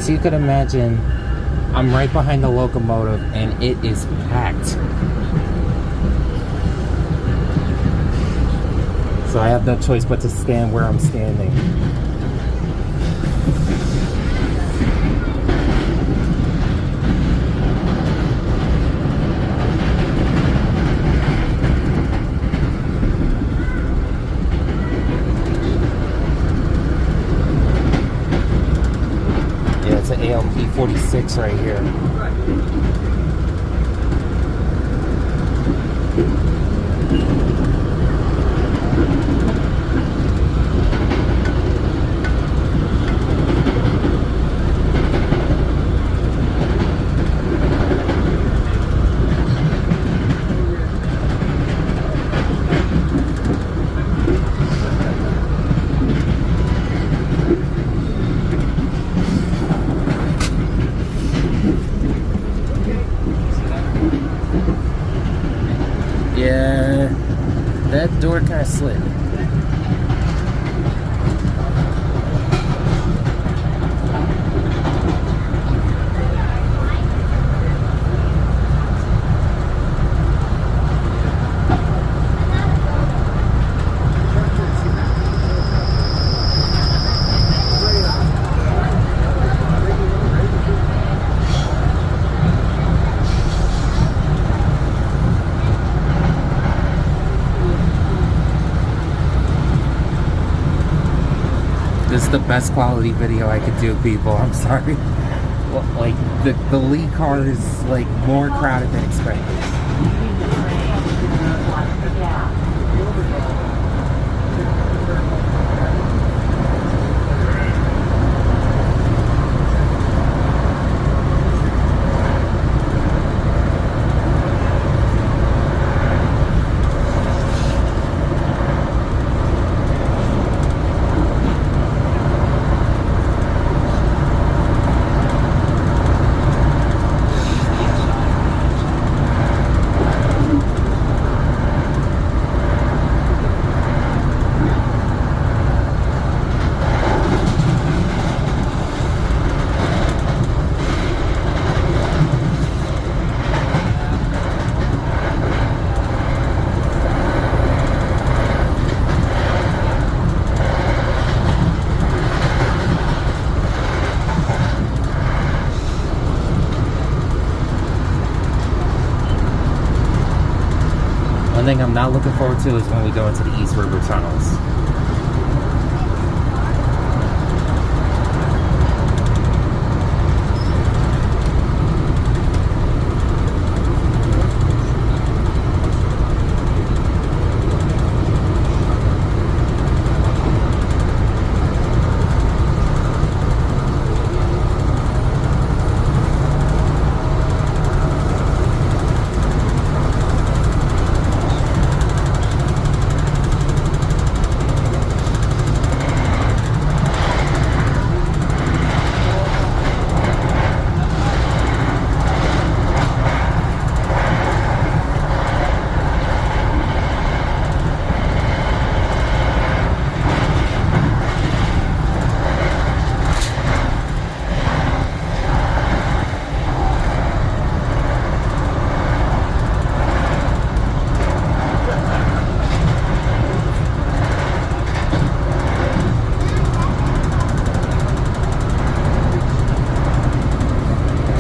As you could imagine, I'm right behind the locomotive and it is packed. So I have no choice but to stand where I'm standing. Yeah, it's an ALP-46 right here. Yeah, that door kind of slid. This is the best quality video I could do, people. I'm sorry. Like, the Lee car is, like, more crowded than expected. One thing I'm not looking forward to is when we go into the East River tunnels.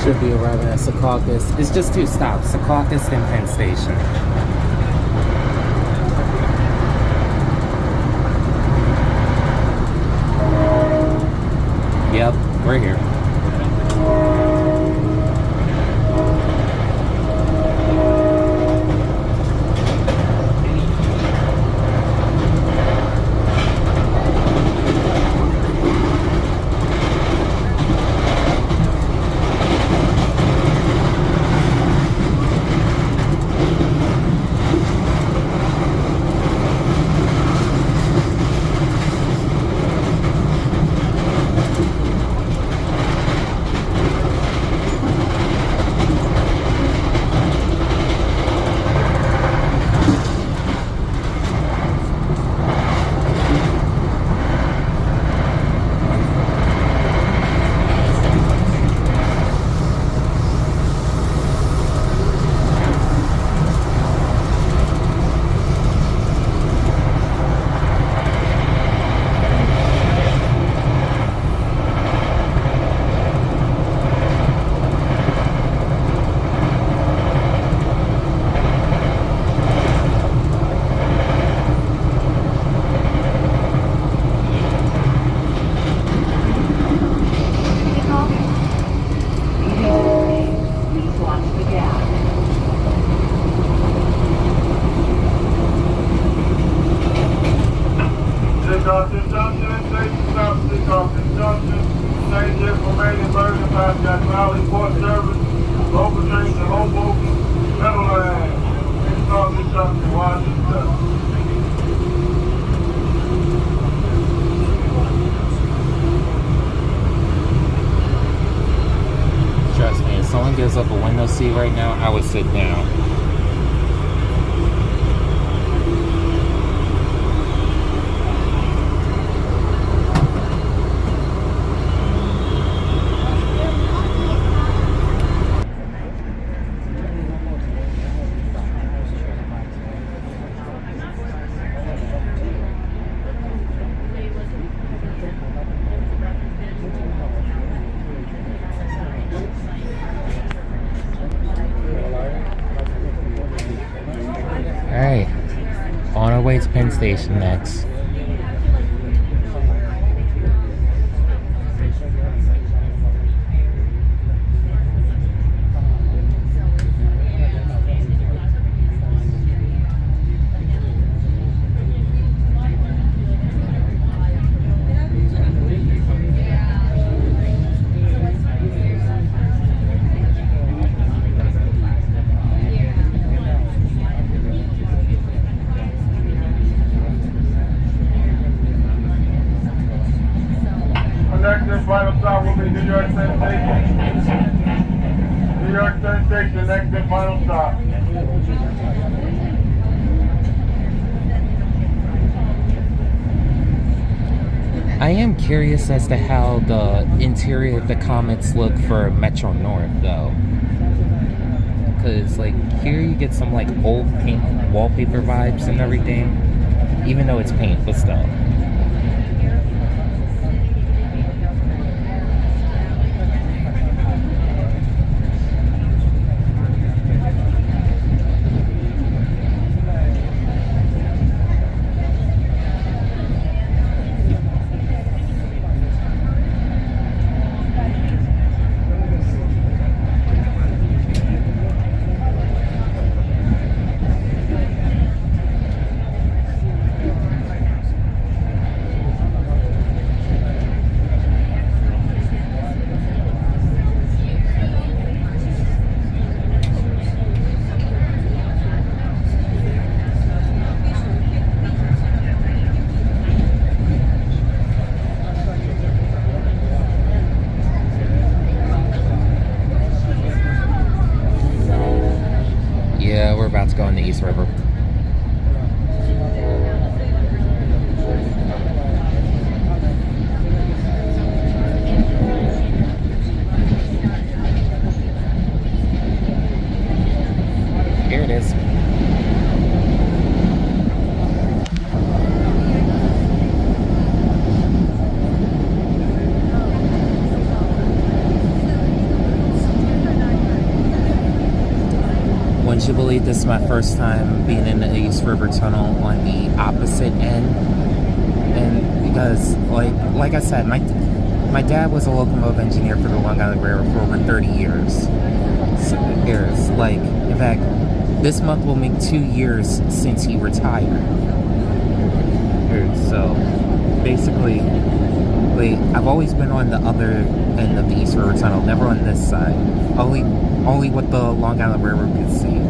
Should be arriving at Secaucus. It's just 2 stops, Secaucus and Penn Station. Yep, we're here. see right now, I would sit down. Alright, on our way to Penn Station next. Next and final stop will be New York Penn Station. New York Penn Station, next and final stop. I am curious as to how the interior of the Comets look for Metro North, though. Because, like, here you get some, like, old paint wallpaper vibes and everything. Even though it's paint, but still. Yeah, we're about to go in the East River. Here it is. Wouldn't you believe this is my first time being in the East River Tunnel on the opposite end? And because, like I said, my dad was a locomotive engineer for the Long Island Railroad for over 30 years. Like, in fact, this month will make 2 years since he retired. So, basically, I've always been on the other end of the East River Tunnel, never on this side. Only what the Long Island Railroad could see.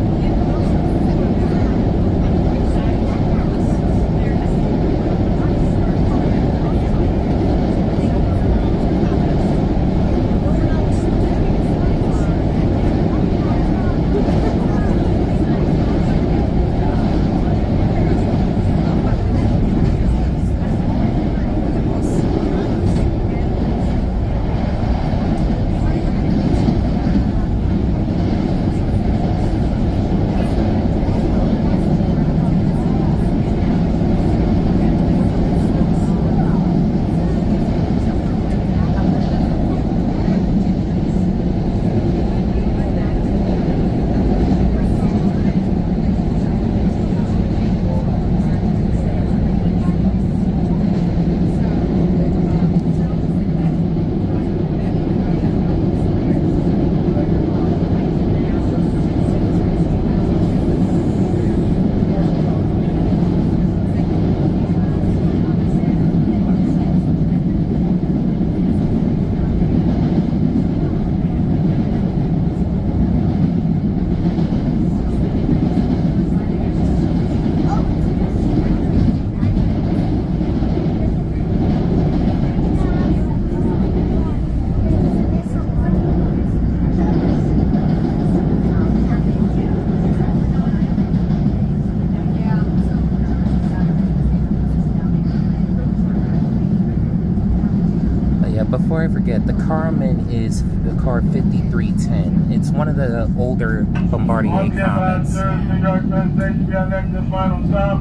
before I forget, the Carmen is the car 5310. It's one of the older Bombardier Comets. New York Penn Station, we are next to final stop.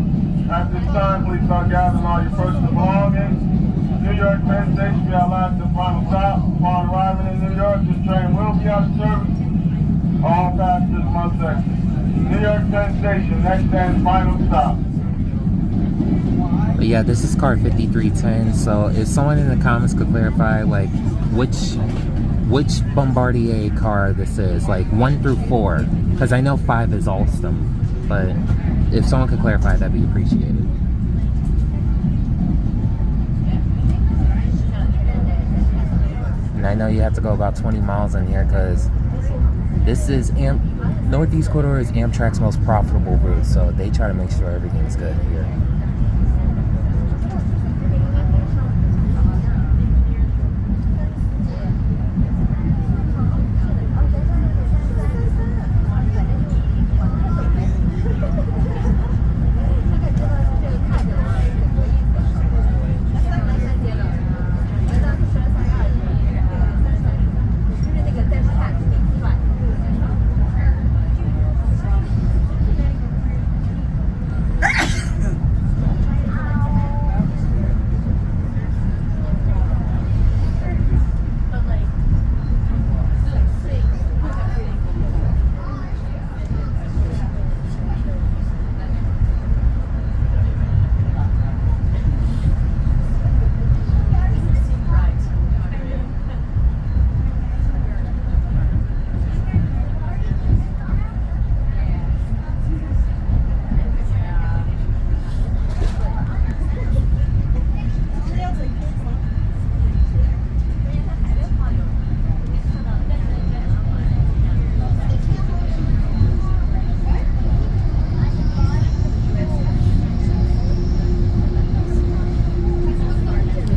At this time, please start gathering all your personal belongings. New York Penn Station, we are live to the final stop. Upon arriving in New York, this train will be out of service. All passengers must exit. New York Penn Station, next and final stop. But yeah, this is car 5310. So if someone in the comments could clarify, like, which Bombardier car this is, like 1 through 4, because I know 5 is Alstom, but if someone could clarify, that'd be appreciated. And I know you have to go about 20 miles in here because this is Northeast Corridor is Amtrak's most profitable route, so they try to make sure everything's good here.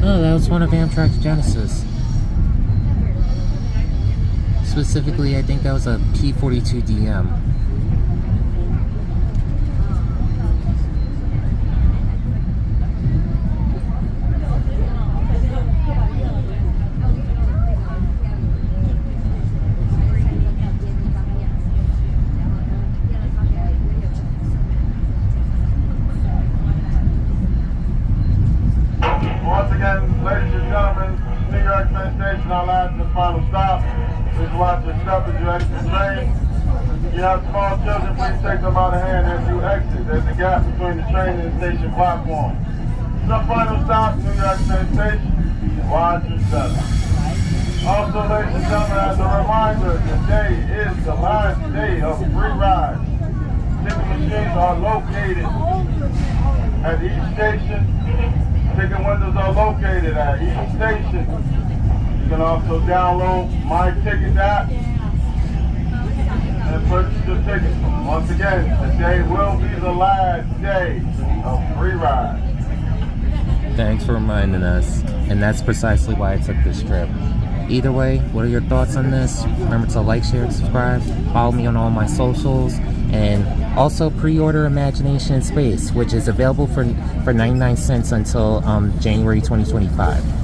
That was one of Amtrak's Genesis. Specifically, I think that was a P-42DM. Ladies and gentlemen, New York Penn Station, our last and final stop. Please watch your step as you exit the train. If you have small children, please take them by the hand as you exit. There's a gap between the train and the station platform. It's our final stop, New York Penn Station. Watch your step. Also, ladies and gentlemen, as a reminder, today is the last day of free rides. Ticket machines are located at each station. Ticket windows are located at each station. You can also download My Ticket app and purchase your ticket. Once again, today will be the last day of free rides. Thanks for reminding us. And that's precisely why I took this trip. Either way, what are your thoughts on this? Remember to like, share, and subscribe. Follow me on all my socials. And also pre-order Imagination in Space, which is available for 99 cents until January 2025.